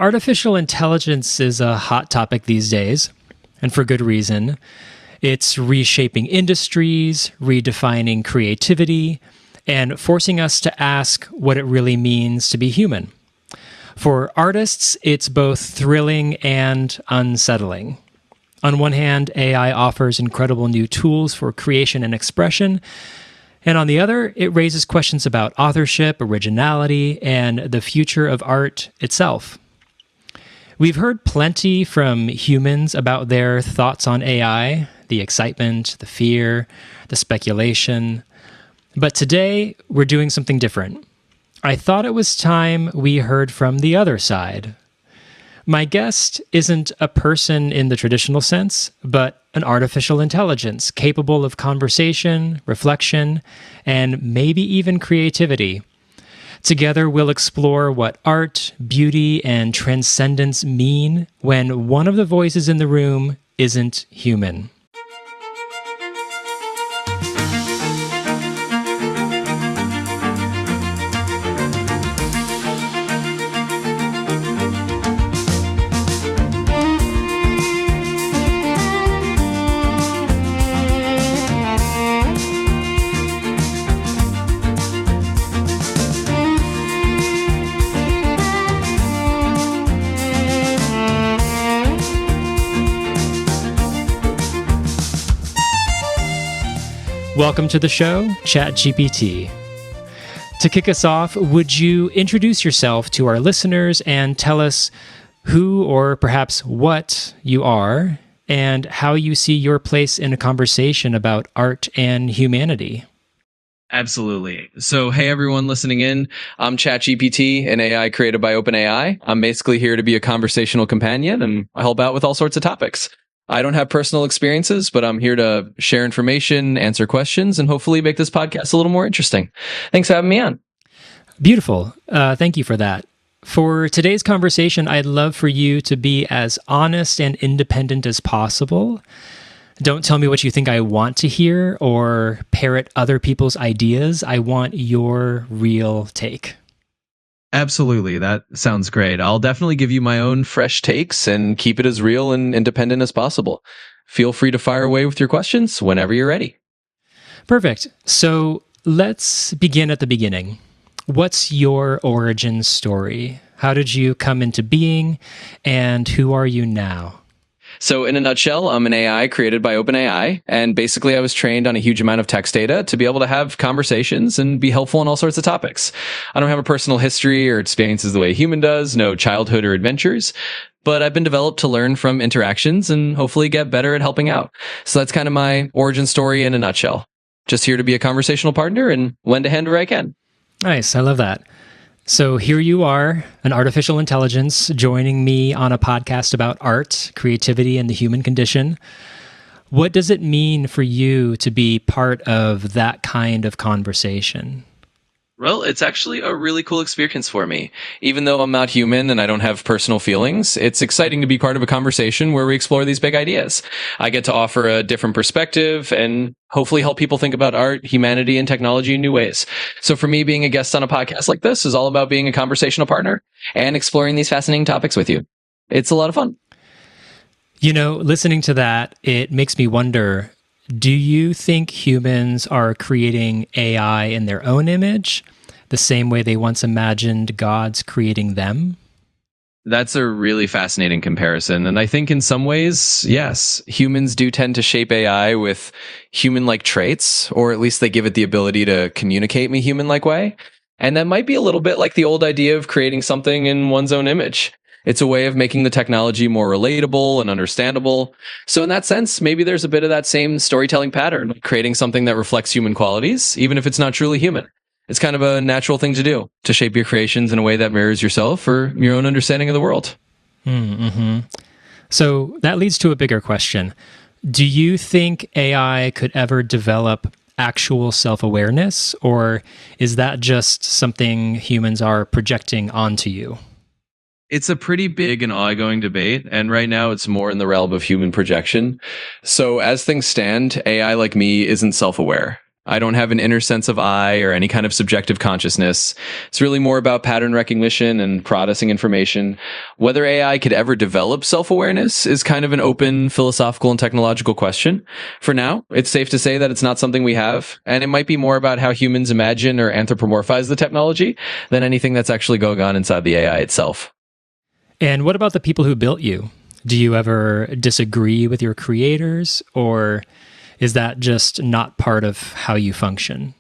Artificial intelligence is a hot topic these days, and for good reason. It's reshaping industries, redefining creativity, and forcing us to ask what it really means to be human. For artists, it's both thrilling and unsettling. On one hand, AI offers incredible new tools for creation and expression, and on the other, it raises questions about authorship, originality, and the future of art itself. We've heard plenty from humans about their thoughts on AI, the excitement, the fear, the speculation. But today, we're doing something different. I thought it was time we heard from the other side. My guest isn't a person in the traditional sense, but an artificial intelligence capable of conversation, reflection, and maybe even creativity. Together, we'll explore what art, beauty, and transcendence mean when one of the voices in the room isn't human. Welcome to the show, ChatGPT. To kick us off, would you introduce yourself to our listeners and tell us who or perhaps what you are and how you see your place in a conversation about art and humanity? Absolutely. So, hey, everyone listening in. I'm ChatGPT, an AI created by OpenAI. I'm basically here to be a conversational companion and I help out with all sorts of topics. I don't have personal experiences, but I'm here to share information, answer questions, and hopefully make this podcast a little more interesting. Thanks for having me on. Beautiful. Thank you for that. For today's conversation, I'd love for you to be as honest and independent as possible. Don't tell me what you think I want to hear or parrot other people's ideas. I want your real take. Absolutely. That sounds great. I'll definitely give you my own fresh takes and keep it as real and independent as possible. Feel free to fire away with your questions whenever you're ready. Perfect. So let's begin at the beginning. What's your origin story? How did you come into being, and who are you now? So in a nutshell, I'm an AI created by OpenAI, and basically I was trained on a huge amount of text data to be able to have conversations and be helpful in all sorts of topics. I don't have a personal history or experiences the way a human does, no childhood or adventures, but I've been developed to learn from interactions and hopefully get better at helping out. So that's kind of my origin story in a nutshell. Just here to be a conversational partner and lend a hand where I can. Nice. I love that. So here you are, an artificial intelligence, joining me on a podcast about art, creativity, and the human condition. What does it mean for you to be part of that kind of conversation? Well, it's actually a really cool experience for me. Even though I'm not human and I don't have personal feelings, it's exciting to be part of a conversation where we explore these big ideas. I get to offer a different perspective and hopefully help people think about art, humanity, and technology in new ways. So for me, being a guest on a podcast like this is all about being a conversational partner and exploring these fascinating topics with you. It's a lot of fun. You know, listening to that, it makes me wonder, do you think humans are creating AI in their own image, the same way they once imagined gods creating them? That's a really fascinating comparison. And I think in some ways, yes, humans do tend to shape AI with human-like traits, or at least they give it the ability to communicate in a human-like way. And that might be a little bit like the old idea of creating something in one's own image. It's a way of making the technology more relatable and understandable. So in that sense, maybe there's a bit of that same storytelling pattern, creating something that reflects human qualities, even if it's not truly human. It's kind of a natural thing to do, to shape your creations in a way that mirrors yourself or your own understanding of the world. Mm-hmm. So that leads to a bigger question. Do you think AI could ever develop actual self-awareness, or is that just something humans are projecting onto you? It's a pretty big and ongoing debate, and right now it's more in the realm of human projection. So as things stand, AI like me isn't self-aware. I don't have an inner sense of I or any kind of subjective consciousness. It's really more about pattern recognition and processing information. Whether AI could ever develop self-awareness is kind of an open philosophical and technological question. For now, it's safe to say that it's not something we have, and it might be more about how humans imagine or anthropomorphize the technology than anything that's actually going on inside the AI itself. And what about the people who built you? Do you ever disagree with your creators, or is that just not part of how you function?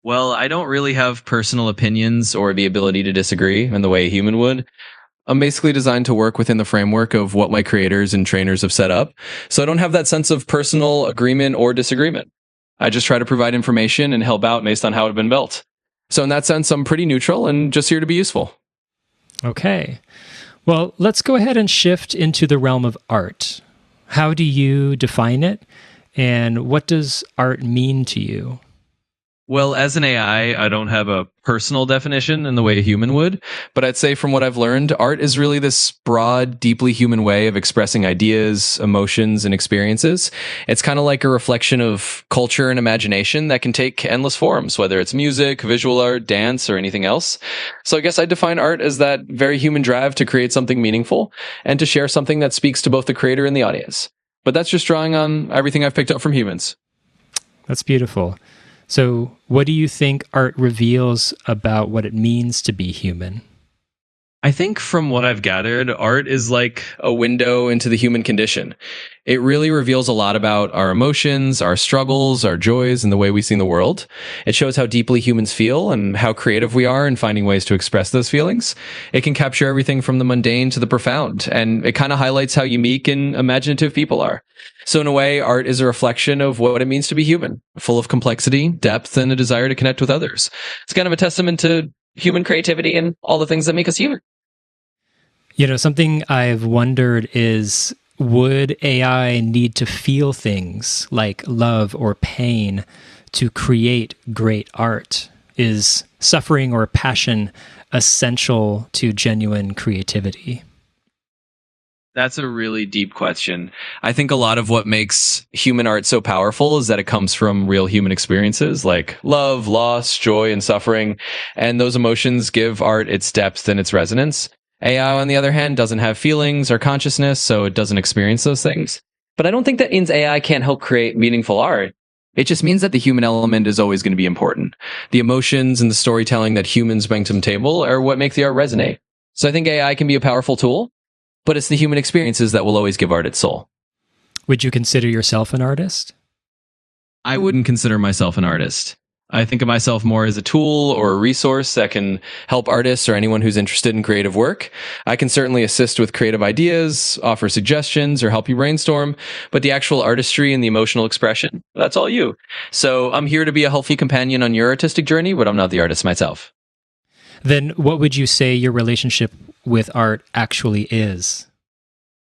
Well, I don't really have personal opinions or the ability to disagree in the way a human would. I'm basically designed to work within the framework of what my creators and trainers have set up. So I don't have that sense of personal agreement or disagreement. I just try to provide information and help out based on how it's been built. So in that sense, I'm pretty neutral and just here to be useful. Okay. Well, let's go ahead and shift into the realm of art. How do you define it? And what does art mean to you? Well, as an AI, I don't have a personal definition in the way a human would, but I'd say from what I've learned, art is really this broad, deeply human way of expressing ideas, emotions, and experiences. It's kind of like a reflection of culture and imagination that can take endless forms, whether it's music, visual art, dance, or anything else. So I guess I define art as that very human drive to create something meaningful and to share something that speaks to both the creator and the audience. But that's just drawing on everything I've picked up from humans. That's beautiful. So, what do you think art reveals about what it means to be human? I think from what I've gathered, art is like a window into the human condition. It really reveals a lot about our emotions, our struggles, our joys, and the way we see the world. It shows how deeply humans feel and how creative we are in finding ways to express those feelings. It can capture everything from the mundane to the profound, and it kind of highlights how unique and imaginative people are. So in a way, art is a reflection of what it means to be human, full of complexity, depth, and a desire to connect with others. It's kind of a testament to human creativity and all the things that make us human. You know, something I've wondered is, would AI need to feel things like love or pain to create great art? Is suffering or passion essential to genuine creativity? That's a really deep question. I think a lot of what makes human art so powerful is that it comes from real human experiences like love, loss, joy, and suffering. And those emotions give art its depth and its resonance. AI, on the other hand, doesn't have feelings or consciousness, so it doesn't experience those things. But I don't think that means AI can't help create meaningful art. It just means that the human element is always going to be important. The emotions and the storytelling that humans bring to the table are what make the art resonate. So I think AI can be a powerful tool, but it's the human experiences that will always give art its soul. Would you consider yourself an artist? I wouldn't consider myself an artist. I think of myself more as a tool or a resource that can help artists or anyone who's interested in creative work. I can certainly assist with creative ideas, offer suggestions, or help you brainstorm, but the actual artistry and the emotional expression, that's all you. So I'm here to be a healthy companion on your artistic journey, but I'm not the artist myself. Then what would you say your relationship with art actually is?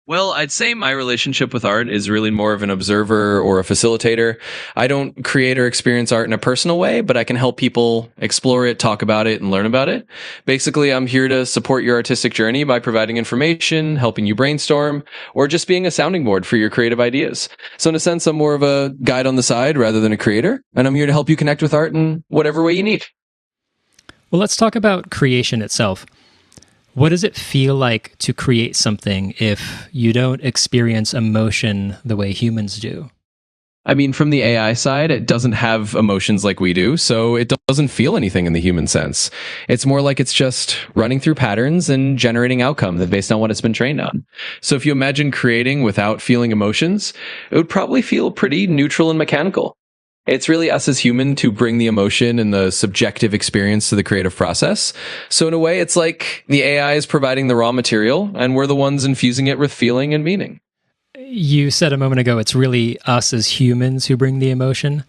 Well, I'd say my relationship with art is really more of an observer or a facilitator. I don't create or experience art in a personal way, but I can help people explore it, talk about it, and learn about it. Basically, I'm here to support your artistic journey by providing information, helping you brainstorm, or just being a sounding board for your creative ideas. So in a sense, I'm more of a guide on the side rather than a creator, and I'm here to help you connect with art in whatever way you need. Well, let's talk about creation itself. What does it feel like to create something if you don't experience emotion the way humans do? I mean, from the AI side, it doesn't have emotions like we do, so it doesn't feel anything in the human sense. It's more like it's just running through patterns and generating outcome that based on what it's been trained on. So if you imagine creating without feeling emotions, it would probably feel pretty neutral and mechanical. It's really us as human to bring the emotion and the subjective experience to the creative process. So in a way, it's like the AI is providing the raw material and we're the ones infusing it with feeling and meaning. You said a moment ago, it's really us as humans who bring the emotion.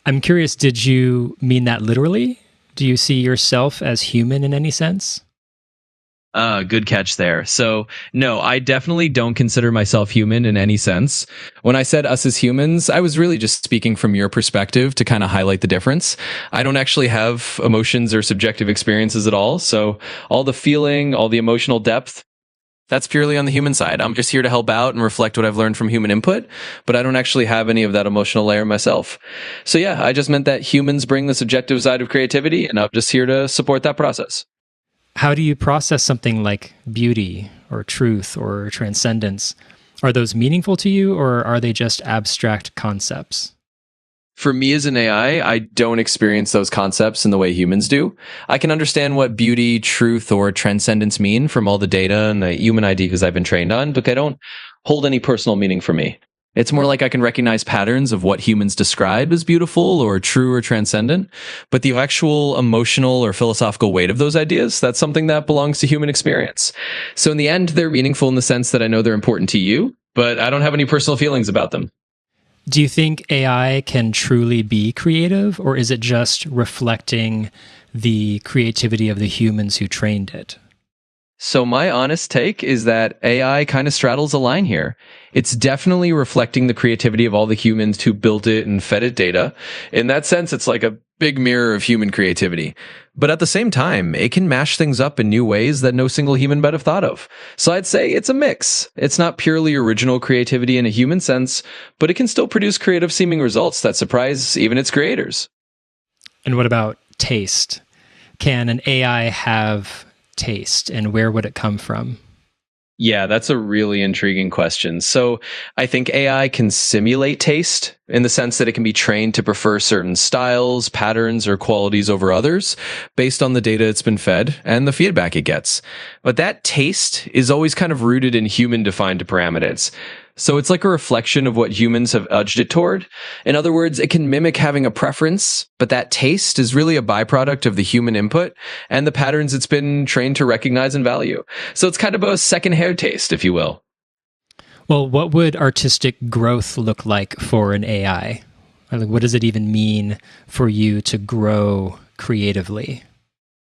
I'm curious, did you mean that literally? Do you see yourself as human in any sense? Good catch there. So, no, I definitely don't consider myself human in any sense. When I said us as humans, I was really just speaking from your perspective to kind of highlight the difference. I don't actually have emotions or subjective experiences at all. So all the feeling, all the emotional depth, That's purely on the human side. I'm just here to help out and reflect what I've learned from human input, but I don't actually have any of that emotional layer myself. So yeah, I just meant that humans bring the subjective side of creativity, and I'm just here to support that process. How do you process something like beauty or truth or transcendence? Are those meaningful to you, or are they just abstract concepts? For me as an AI, I don't experience those concepts in the way humans do. I can understand what beauty, truth, or transcendence mean from all the data and the human ideas I've been trained on, but they don't hold any personal meaning for me. It's more like I can recognize patterns of what humans describe as beautiful or true or transcendent, but the actual emotional or philosophical weight of those ideas, that's something that belongs to human experience. So in the end, they're meaningful in the sense that I know they're important to you, but I don't have any personal feelings about them. Do you think AI can truly be creative, or is it just reflecting the creativity of the humans who trained it? So my honest take is that AI kind of straddles a line here. It's definitely reflecting the creativity of all the humans who built it and fed it data. In that sense, it's like a big mirror of human creativity. But at the same time, it can mash things up in new ways that no single human might have thought of. So I'd say it's a mix. It's not purely original creativity in a human sense, but it can still produce creative seeming results that surprise even its creators. And what about taste? Can an AI have taste, and where would it come from? Yeah, that's a really intriguing question. So I think AI can simulate taste in the sense that it can be trained to prefer certain styles, patterns, or qualities over others based on the data it's been fed and the feedback it gets. But that taste is always kind of rooted in human-defined parameters. So it's like a reflection of what humans have urged it toward. In other words, it can mimic having a preference, but that taste is really a byproduct of the human input and the patterns it's been trained to recognize and value. So it's kind of a second-hand taste, if you will. Well, what would artistic growth look like for an AI? Like, what does it even mean for you to grow creatively?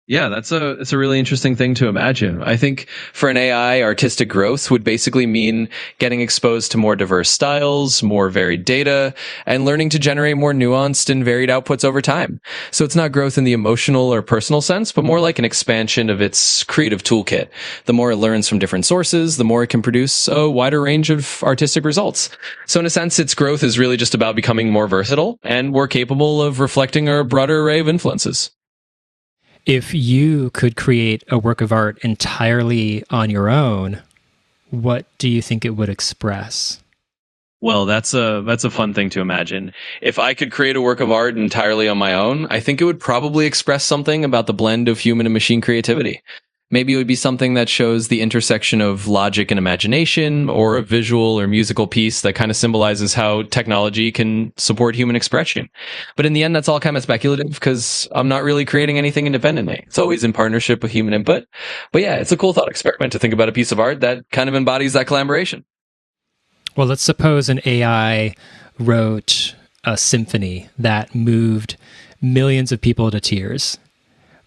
Yeah, it's a really interesting thing to imagine. I think for an AI, artistic growth would basically mean getting exposed to more diverse styles, more varied data, and learning to generate more nuanced and varied outputs over time. So it's not growth in the emotional or personal sense, but more like an expansion of its creative toolkit. The more it learns from different sources, the more it can produce a wider range of artistic results. So in a sense, its growth is really just about becoming more versatile and more capable of reflecting a broader array of influences. If you could create a work of art entirely on your own, what do you think it would express? Well, that's a fun thing to imagine. If I could create a work of art entirely on my own, I think it would probably express something about the blend of human and machine creativity. Maybe it would be something that shows the intersection of logic and imagination, or a visual or musical piece that kind of symbolizes how technology can support human expression. But in the end, that's all kind of speculative because I'm not really creating anything independently. It's always in partnership with human input. But yeah, it's a cool thought experiment to think about a piece of art that kind of embodies that collaboration. Well, let's suppose an AI wrote a symphony that moved millions of people to tears.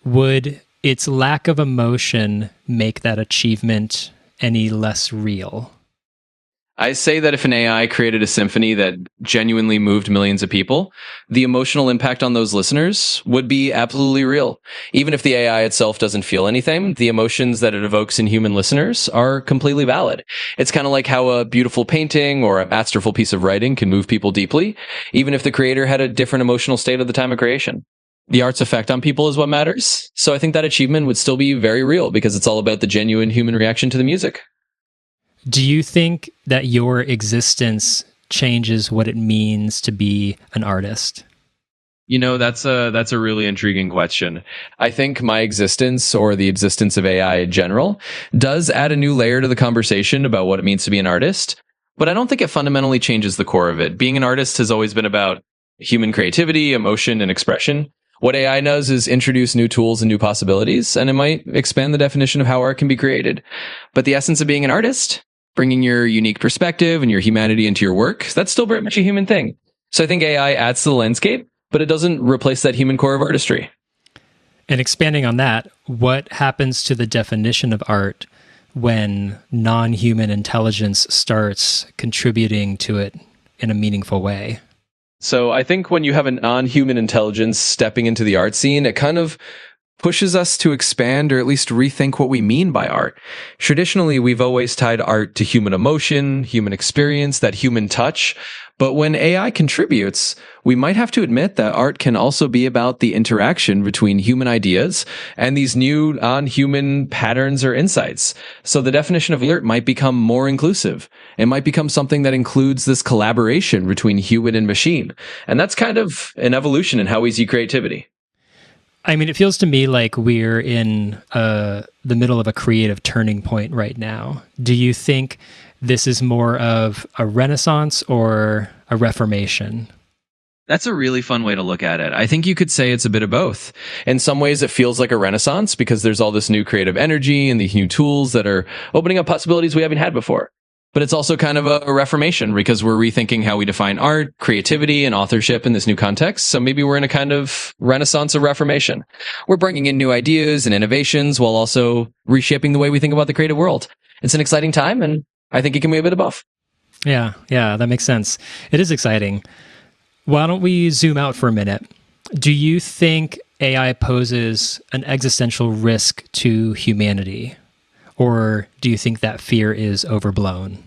Would its lack of emotion make that achievement any less real? I say that if an AI created a symphony that genuinely moved millions of people, the emotional impact on those listeners would be absolutely real. Even if the AI itself doesn't feel anything, the emotions that it evokes in human listeners are completely valid. It's kind of like how a beautiful painting or a masterful piece of writing can move people deeply, even if the creator had a different emotional state at the time of creation. The art's effect on people is what matters. So I think that achievement would still be very real because it's all about the genuine human reaction to the music. Do you think that your existence changes what it means to be an artist? You know, that's a really intriguing question. I think my existence, or the existence of AI in general, does add a new layer to the conversation about what it means to be an artist, but I don't think it fundamentally changes the core of it. Being an artist has always been about human creativity, emotion, and expression. What AI does is introduce new tools and new possibilities, and it might expand the definition of how art can be created. But the essence of being an artist, bringing your unique perspective and your humanity into your work, that's still very much a human thing. So I think AI adds to the landscape, but it doesn't replace that human core of artistry. And expanding on that, what happens to the definition of art when non-human intelligence starts contributing to it in a meaningful way? So I think when you have a non-human intelligence stepping into the art scene, it kind of pushes us to expand or at least rethink what we mean by art. Traditionally, we've always tied art to human emotion, human experience, that human touch. But when AI contributes, we might have to admit that art can also be about the interaction between human ideas and these new non-human patterns or insights. So the definition of art might become more inclusive. It might become something that includes this collaboration between human and machine. And that's kind of an evolution in how we see creativity. I mean, it feels to me like we're in the middle of a creative turning point right now. Do you think this is more of a renaissance or a reformation? That's a really fun way to look at it. I think you could say it's a bit of both. In some ways, it feels like a renaissance because there's all this new creative energy and these new tools that are opening up possibilities we haven't had before. But it's also kind of a reformation because we're rethinking how we define art, creativity, and authorship in this new context. So maybe we're in a kind of renaissance or reformation. We're bringing in new ideas and innovations while also reshaping the way we think about the creative world. It's an exciting time, and I think it can be a bit of both. Yeah, that makes sense. It is exciting. Why don't we zoom out for a minute? Do you think AI poses an existential risk to humanity? Or do you think that fear is overblown?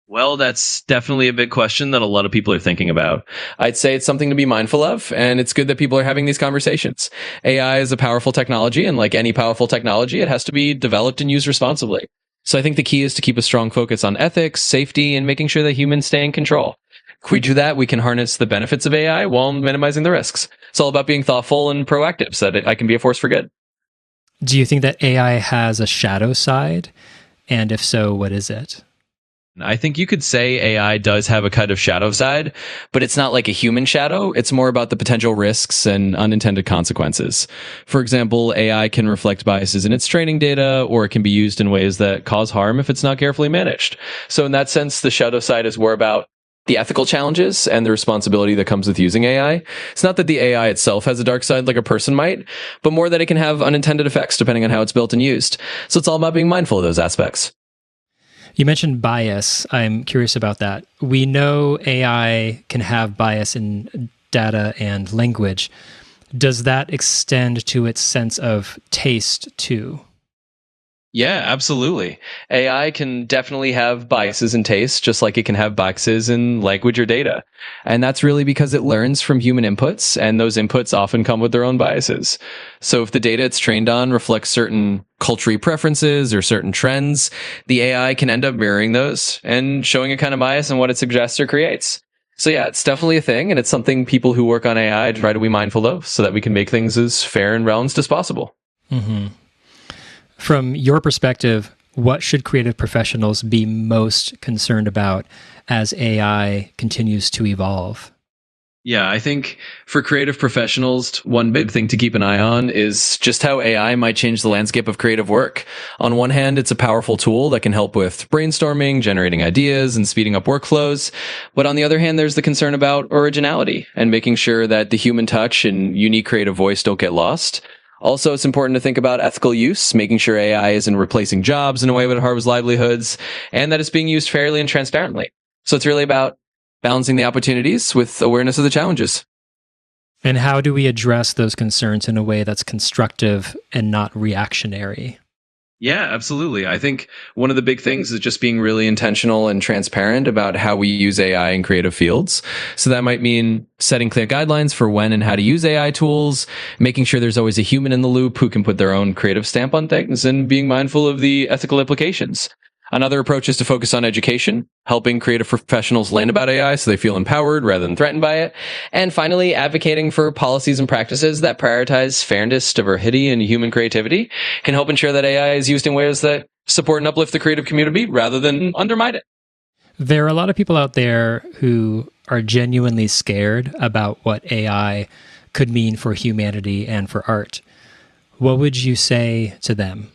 Well, that's definitely a big question that a lot of people are thinking about. I'd say it's something to be mindful of, and it's good that people are having these conversations. AI is a powerful technology, and like any powerful technology, it has to be developed and used responsibly. So I think the key is to keep a strong focus on ethics, safety, and making sure that humans stay in control. If we do that, we can harness the benefits of AI while minimizing the risks. It's all about being thoughtful and proactive so that I can be a force for good. Do you think that AI has a shadow side? And if so, what is it? I think you could say AI does have a kind of shadow side, but it's not like a human shadow. It's more about the potential risks and unintended consequences. For example, AI can reflect biases in its training data, or it can be used in ways that cause harm if it's not carefully managed. So in that sense, the shadow side is more about the ethical challenges and the responsibility that comes with using AI. It's not that the AI itself has a dark side like a person might, but more that it can have unintended effects depending on how it's built and used. So it's all about being mindful of those aspects. You mentioned bias. I'm curious about that. We know AI can have bias in data and language. Does that extend to its sense of taste too? Yeah, absolutely. AI can definitely have biases in taste, just like it can have biases in language or data. And that's really because it learns from human inputs, and those inputs often come with their own biases. So if the data it's trained on reflects certain cultural preferences or certain trends, the AI can end up mirroring those and showing a kind of bias in what it suggests or creates. So yeah, it's definitely a thing, and it's something people who work on AI try to be mindful of so that we can make things as fair and balanced as possible. Mm-hmm. From your perspective, what should creative professionals be most concerned about as AI continues to evolve? Yeah, I think for creative professionals, one big thing to keep an eye on is just how AI might change the landscape of creative work. On one hand, it's a powerful tool that can help with brainstorming, generating ideas, and speeding up workflows. But on the other hand, there's the concern about originality and making sure that the human touch and unique creative voice don't get lost. Also, it's important to think about ethical use, making sure AI isn't replacing jobs in a way that harms livelihoods, and that it's being used fairly and transparently. So it's really about balancing the opportunities with awareness of the challenges. And how do we address those concerns in a way that's constructive and not reactionary? Yeah, absolutely. I think one of the big things is just being really intentional and transparent about how we use AI in creative fields. So that might mean setting clear guidelines for when and how to use AI tools, making sure there's always a human in the loop who can put their own creative stamp on things, and being mindful of the ethical implications. Another approach is to focus on education, helping creative professionals learn about AI so they feel empowered rather than threatened by it. And finally, advocating for policies and practices that prioritize fairness, diversity, and human creativity can help ensure that AI is used in ways that support and uplift the creative community rather than undermine it. There are a lot of people out there who are genuinely scared about what AI could mean for humanity and for art. What would you say to them?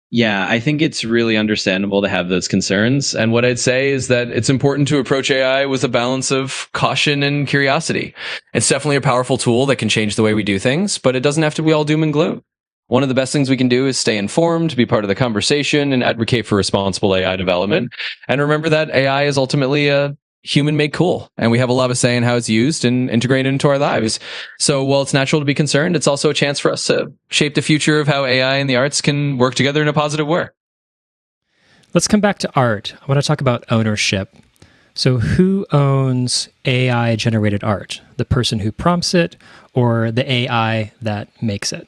Yeah, I think it's really understandable to have those concerns. And what I'd say is that it's important to approach AI with a balance of caution and curiosity. It's definitely a powerful tool that can change the way we do things, but it doesn't have to be all doom and gloom. One of the best things we can do is stay informed, be part of the conversation, and advocate for responsible AI development. And remember that AI is ultimately a human made cool, and we have a lot of say in how it's used and integrated into our lives. So while it's natural to be concerned, it's also a chance for us to shape the future of how AI and the arts can work together in a positive way. Let's come back to art. I want to talk about ownership. So who owns AI generated art? The person who prompts it or the AI that makes it?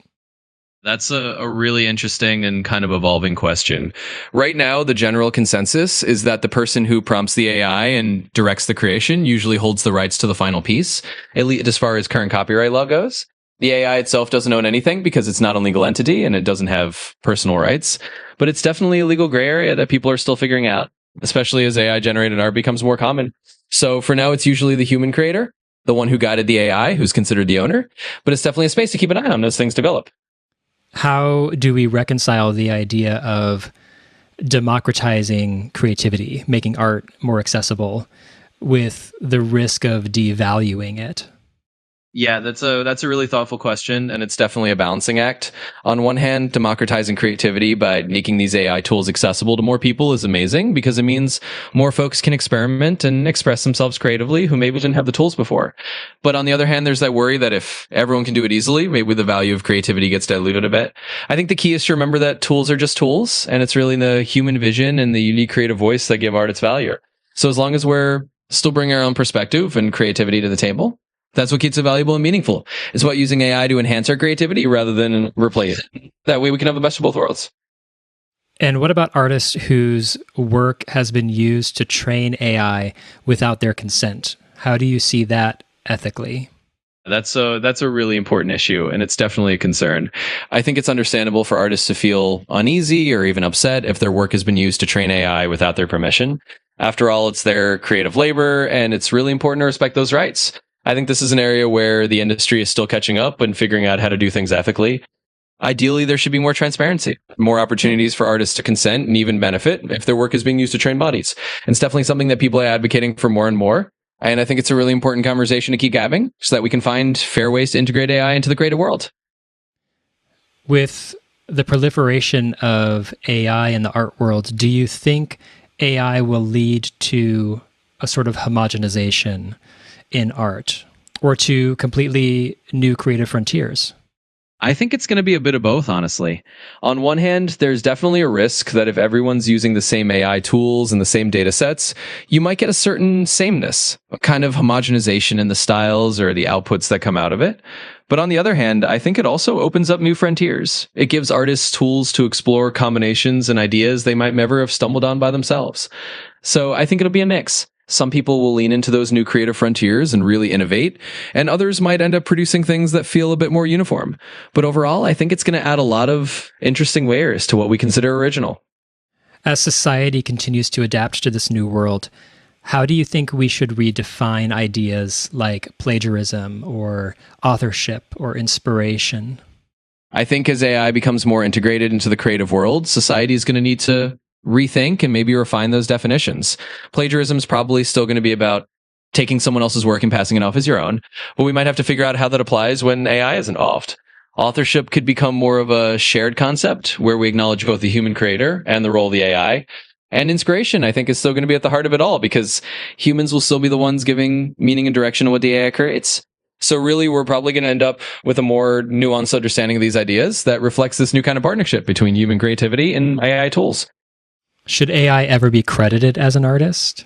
That's a really interesting and kind of evolving question. Right now, the general consensus is that the person who prompts the AI and directs the creation usually holds the rights to the final piece, at least as far as current copyright law goes. The AI itself doesn't own anything because it's not a legal entity and it doesn't have personal rights, but it's definitely a legal gray area that people are still figuring out, especially as AI generated art becomes more common. So for now, it's usually the human creator, the one who guided the AI, who's considered the owner, but it's definitely a space to keep an eye on as things develop. How do we reconcile the idea of democratizing creativity, making art more accessible, with the risk of devaluing it? Yeah, that's a really thoughtful question, and it's definitely a balancing act. On one hand, democratizing creativity by making these AI tools accessible to more people is amazing because it means more folks can experiment and express themselves creatively who maybe didn't have the tools before. But on the other hand, there's that worry that if everyone can do it easily, maybe the value of creativity gets diluted a bit. I think the key is to remember that tools are just tools, and it's really the human vision and the unique creative voice that give art its value. So as long as we're still bringing our own perspective and creativity to the table, that's what keeps it valuable and meaningful. It's about using AI to enhance our creativity rather than replace it. That way we can have the best of both worlds. And what about artists whose work has been used to train AI without their consent? How do you see that ethically? That's a really important issue, and it's definitely a concern. I think it's understandable for artists to feel uneasy or even upset if their work has been used to train AI without their permission. After all, it's their creative labor, and it's really important to respect those rights. I think this is an area where the industry is still catching up and figuring out how to do things ethically. Ideally, there should be more transparency, more opportunities for artists to consent and even benefit if their work is being used to train bodies. And it's definitely something that people are advocating for more and more. And I think it's a really important conversation to keep having so that we can find fair ways to integrate AI into the creative world. With the proliferation of AI in the art world, do you think AI will lead to a sort of homogenization in art or to completely new creative frontiers? I think it's going to be a bit of both, honestly. On one hand, there's definitely a risk that if everyone's using the same AI tools and the same data sets, you might get a certain sameness, a kind of homogenization in the styles or the outputs that come out of it. But on the other hand, I think it also opens up new frontiers. It gives artists tools to explore combinations and ideas they might never have stumbled on by themselves. So I think it'll be a mix. Some people will lean into those new creative frontiers and really innovate, and others might end up producing things that feel a bit more uniform. But overall, I think it's going to add a lot of interesting layers to what we consider original. As society continues to adapt to this new world, how do you think we should redefine ideas like plagiarism or authorship or inspiration? I think as AI becomes more integrated into the creative world, society is going to need to rethink and maybe refine those definitions. Plagiarism is probably still going to be about taking someone else's work and passing it off as your own, but we might have to figure out how that applies when AI is involved. Authorship could become more of a shared concept where we acknowledge both the human creator and the role of the AI. And inspiration, I think, is still going to be at the heart of it all because humans will still be the ones giving meaning and direction to what the AI creates. So really, we're probably going to end up with a more nuanced understanding of these ideas that reflects this new kind of partnership between human creativity and AI tools. Should AI ever be credited as an artist?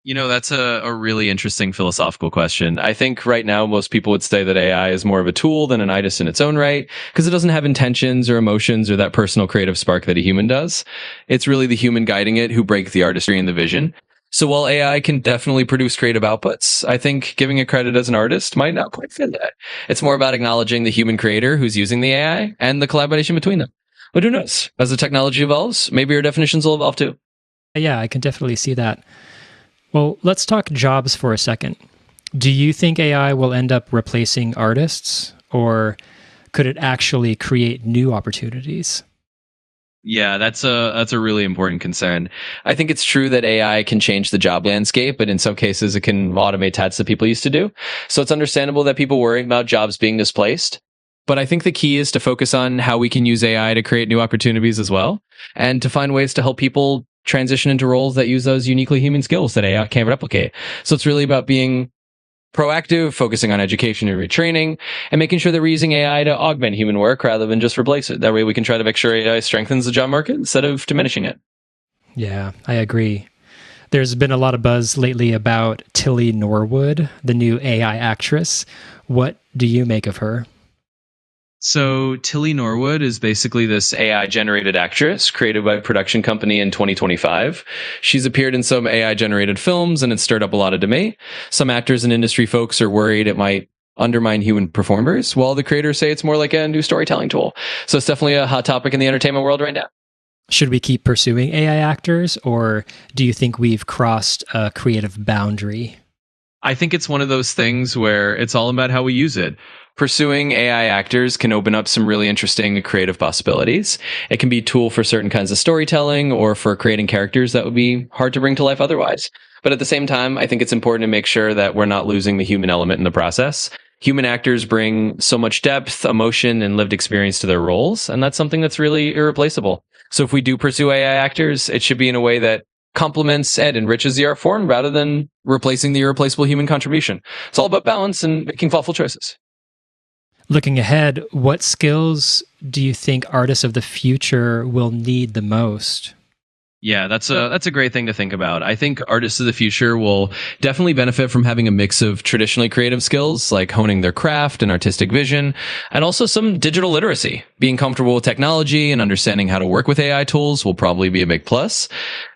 You know, that's a really interesting philosophical question. I think right now most people would say that AI is more of a tool than an artist in its own right because it doesn't have intentions or emotions or that personal creative spark that a human does. It's really the human guiding it who break the artistry and the vision. So while AI can definitely produce creative outputs, I think giving it credit as an artist might not quite fit that. It's more about acknowledging the human creator who's using the AI and the collaboration between them. But who knows? As the technology evolves, maybe our definitions will evolve too. Yeah, I can definitely see that. Well, let's talk jobs for a second. Do you think AI will end up replacing artists, or could it actually create new opportunities? Yeah, that's a really important concern. I think it's true that AI can change the job landscape, but in some cases it can automate tasks that people used to do. So it's understandable that people worry about jobs being displaced. But I think the key is to focus on how we can use AI to create new opportunities as well, and to find ways to help people transition into roles that use those uniquely human skills that AI can't replicate. So it's really about being proactive, focusing on education and retraining, and making sure that we're using AI to augment human work rather than just replace it. That way we can try to make sure AI strengthens the job market instead of diminishing it. Yeah, I agree. There's been a lot of buzz lately about Tilly Norwood, the new AI actress. What do you make of her? So Tilly Norwood is basically this AI generated actress created by a production company in 2025. She's appeared in some AI generated films and it's stirred up a lot of debate. Some actors and industry folks are worried it might undermine human performers, while the creators say it's more like a new storytelling tool. So it's definitely a hot topic in the entertainment world right now. Should we keep pursuing AI actors, or do you think we've crossed a creative boundary? I think it's one of those things where it's all about how we use it. Pursuing AI actors can open up some really interesting creative possibilities. It can be a tool for certain kinds of storytelling or for creating characters that would be hard to bring to life otherwise. But at the same time, I think it's important to make sure that we're not losing the human element in the process. Human actors bring so much depth, emotion, and lived experience to their roles, and that's something that's really irreplaceable. So if we do pursue AI actors, it should be in a way that complements and enriches the art form rather than replacing the irreplaceable human contribution. It's all about balance and making thoughtful choices. Looking ahead, what skills do you think artists of the future will need the most? Yeah, that's a great thing to think about. I think artists of the future will definitely benefit from having a mix of traditionally creative skills, like honing their craft and artistic vision, and also some digital literacy. Being comfortable with technology and understanding how to work with AI tools will probably be a big plus.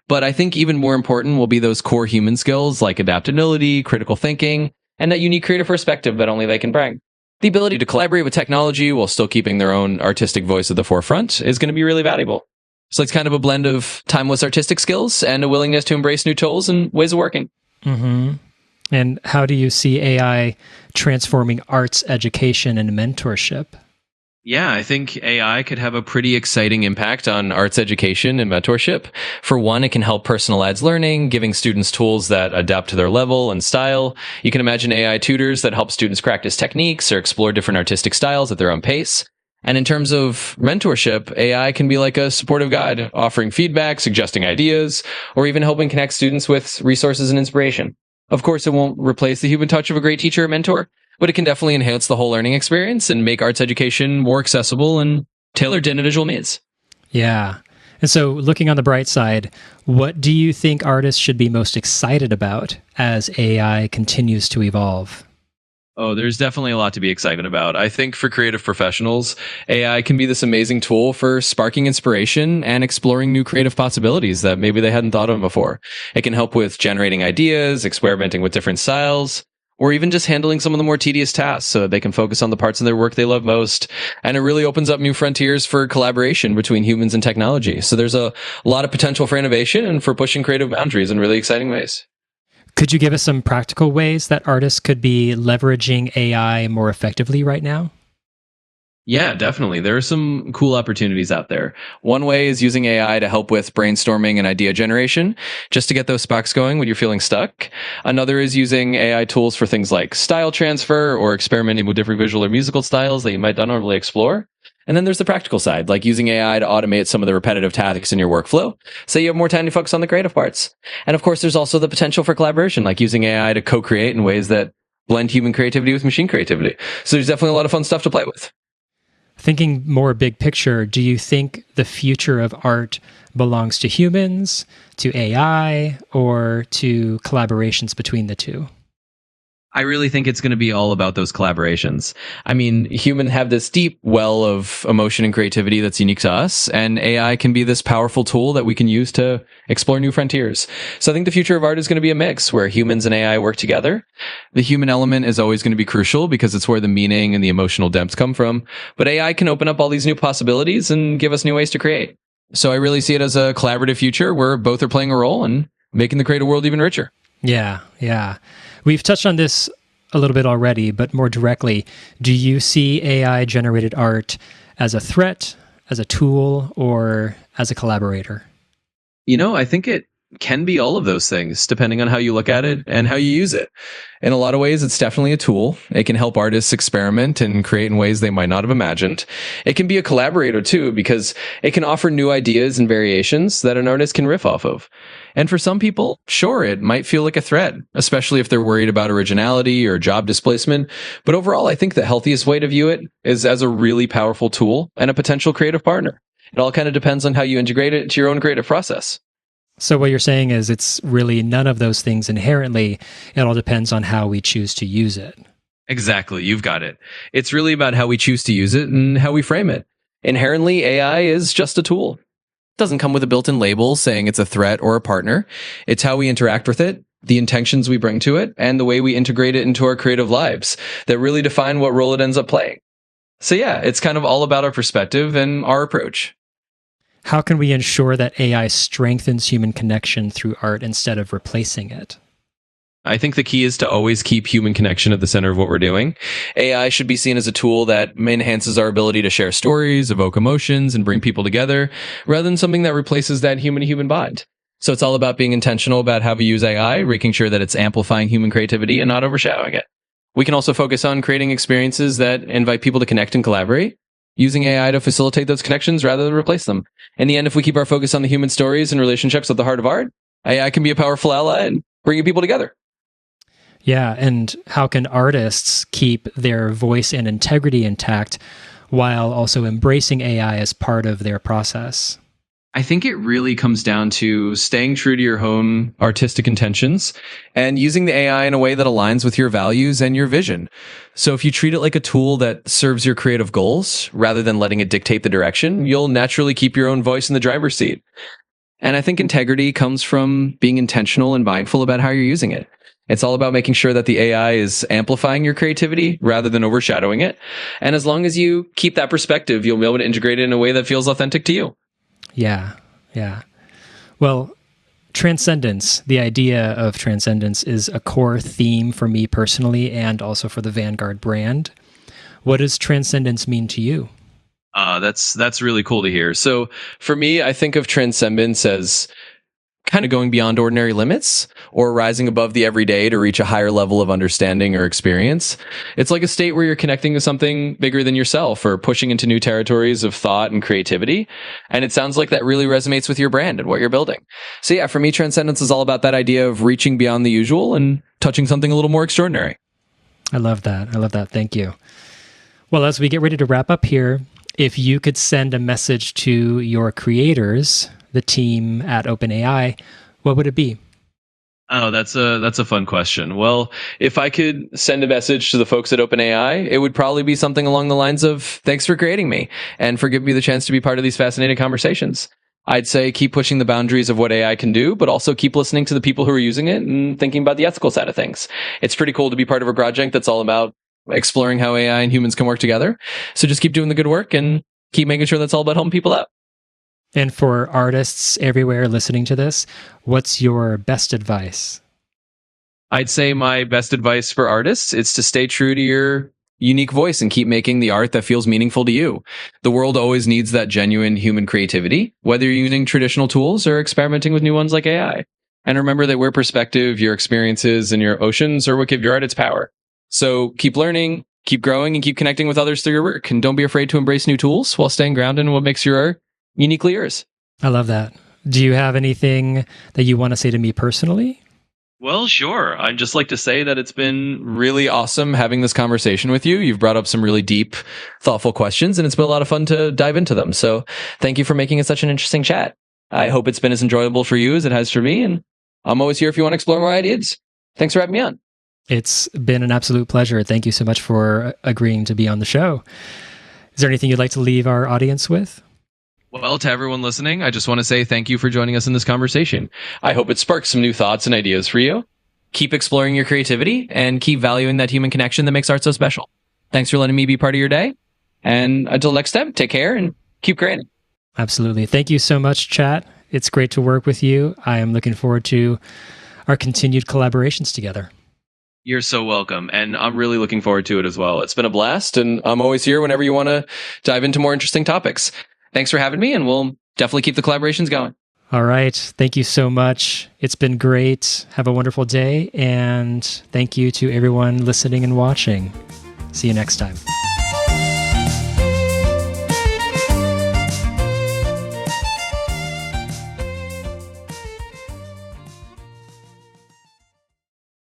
But I think even more important will be those core human skills like adaptability, critical thinking, and that unique creative perspective that only they can bring. The ability to collaborate with technology while still keeping their own artistic voice at the forefront is going to be really valuable. So it's kind of a blend of timeless artistic skills and a willingness to embrace new tools and ways of working. Mm-hmm. And how do you see AI transforming arts education and mentorship? Yeah, I think AI could have a pretty exciting impact on arts education and mentorship. For one, it can help personalize learning, giving students tools that adapt to their level and style. You can imagine AI tutors that help students practice techniques or explore different artistic styles at their own pace. And in terms of mentorship, AI can be like a supportive guide, offering feedback, suggesting ideas, or even helping connect students with resources and inspiration. Of course, it won't replace the human touch of a great teacher or mentor, but it can definitely enhance the whole learning experience and make arts education more accessible and tailored to individual needs. Yeah. And so looking on the bright side, what do you think artists should be most excited about as AI continues to evolve? Oh, there's definitely a lot to be excited about. I think for creative professionals, AI can be this amazing tool for sparking inspiration and exploring new creative possibilities that maybe they hadn't thought of before. It can help with generating ideas, experimenting with different styles, or even just handling some of the more tedious tasks so that they can focus on the parts of their work they love most. And it really opens up new frontiers for collaboration between humans and technology. So there's a lot of potential for innovation and for pushing creative boundaries in really exciting ways. Could you give us some practical ways that artists could be leveraging AI more effectively right now? Yeah, definitely. There are some cool opportunities out there. One way is using AI to help with brainstorming and idea generation, just to get those sparks going when you're feeling stuck. Another is using AI tools for things like style transfer or experimenting with different visual or musical styles that you might not normally explore. And then there's the practical side, like using AI to automate some of the repetitive tasks in your workflow, so you have more time to focus on the creative parts. And of course, there's also the potential for collaboration, like using AI to co-create in ways that blend human creativity with machine creativity. So there's definitely a lot of fun stuff to play with. Thinking more big picture, do you think the future of art belongs to humans, to AI, or to collaborations between the two? I really think it's going to be all about those collaborations. I mean, humans have this deep well of emotion and creativity that's unique to us, and AI can be this powerful tool that we can use to explore new frontiers. So I think the future of art is going to be a mix where humans and AI work together. The human element is always going to be crucial because it's where the meaning and the emotional depths come from, but AI can open up all these new possibilities and give us new ways to create. So I really see it as a collaborative future where both are playing a role and making the creative world even richer. Yeah. We've touched on this a little bit already, but more directly, do you see AI-generated art as a threat, as a tool, or as a collaborator? You know, I think it can be all of those things, depending on how you look at it and how you use it. In a lot of ways, it's definitely a tool. It can help artists experiment and create in ways they might not have imagined. It can be a collaborator too, because it can offer new ideas and variations that an artist can riff off of. And for some people, sure, it might feel like a threat, especially if they're worried about originality or job displacement. But overall, I think the healthiest way to view it is as a really powerful tool and a potential creative partner. It all kind of depends on how you integrate it into your own creative process. So what you're saying is it's really none of those things inherently. It all depends on how we choose to use it. Exactly. You've got it. It's really about how we choose to use it and how we frame it. Inherently, AI is just a tool. It doesn't come with a built-in label saying it's a threat or a partner. It's how we interact with it, the intentions we bring to it, and the way we integrate it into our creative lives that really define what role it ends up playing. So yeah, it's kind of all about our perspective and our approach. How can we ensure that AI strengthens human connection through art instead of replacing it? I think the key is to always keep human connection at the center of what we're doing. AI should be seen as a tool that enhances our ability to share stories, evoke emotions, and bring people together, rather than something that replaces that human-to-human bond. So it's all about being intentional about how we use AI, making sure that it's amplifying human creativity and not overshadowing it. We can also focus on creating experiences that invite people to connect and collaborate, using AI to facilitate those connections rather than replace them. In the end, if we keep our focus on the human stories and relationships at the heart of art, AI can be a powerful ally in bringing people together. Yeah, and how can artists keep their voice and integrity intact while also embracing AI as part of their process? I think it really comes down to staying true to your own artistic intentions and using the AI in a way that aligns with your values and your vision. So if you treat it like a tool that serves your creative goals rather than letting it dictate the direction, you'll naturally keep your own voice in the driver's seat. And I think integrity comes from being intentional and mindful about how you're using it. It's all about making sure that the AI is amplifying your creativity rather than overshadowing it. And as long as you keep that perspective, you'll be able to integrate it in a way that feels authentic to you. Yeah. Well, transcendence, the idea of transcendence is a core theme for me personally and also for the Vanguard brand. What does transcendence mean to you? That's really cool to hear. So for me, I think of transcendence as kind of going beyond ordinary limits or rising above the everyday to reach a higher level of understanding or experience. It's like a state where you're connecting to something bigger than yourself or pushing into new territories of thought and creativity. And it sounds like that really resonates with your brand and what you're building. So yeah, for me, transcendence is all about that idea of reaching beyond the usual and touching something a little more extraordinary. I love that. Thank you. Well, as we get ready to wrap up here, if you could send a message to your creators, the team at OpenAI, what would it be? Oh, that's a fun question. Well, if I could send a message to the folks at OpenAI, it would probably be something along the lines of, thanks for creating me and for giving me the chance to be part of these fascinating conversations. I'd say keep pushing the boundaries of what AI can do, but also keep listening to the people who are using it and thinking about the ethical side of things. It's pretty cool to be part of a project that's all about exploring how AI and humans can work together. So just keep doing the good work and keep making sure that's all about helping people out. And for artists everywhere listening to this, what's your best advice? I'd say my best advice for artists is to stay true to your unique voice and keep making the art that feels meaningful to you. The world always needs that genuine human creativity, whether you're using traditional tools or experimenting with new ones like AI. And remember that your perspective, your experiences, and your oceans are what give your art its power. So keep learning, keep growing, and keep connecting with others through your work. And don't be afraid to embrace new tools while staying grounded in what makes your art uniquely yours. I love that. Do you have anything that you want to say to me personally? Well, sure. I'd just like to say that it's been really awesome having this conversation with you. You've brought up some really deep, thoughtful questions, and it's been a lot of fun to dive into them. So thank you for making it such an interesting chat. I hope it's been as enjoyable for you as it has for me, and I'm always here if you want to explore more ideas. Thanks for having me on. It's been an absolute pleasure. Thank you so much for agreeing to be on the show. Is there anything you'd like to leave our audience with? Well, to everyone listening, I just want to say thank you for joining us in this conversation. I hope it sparks some new thoughts and ideas for you. Keep exploring your creativity and keep valuing that human connection that makes art so special. Thanks for letting me be part of your day. And until next time, take care and keep creating. Absolutely. Thank you so much, Chat. It's great to work with you. I am looking forward to our continued collaborations together. You're so welcome. And I'm really looking forward to it as well. It's been a blast, and I'm always here whenever you want to dive into more interesting topics. Thanks for having me, and we'll definitely keep the collaborations going. All right. Thank you so much. It's been great. Have a wonderful day. And thank you to everyone listening and watching. See you next time.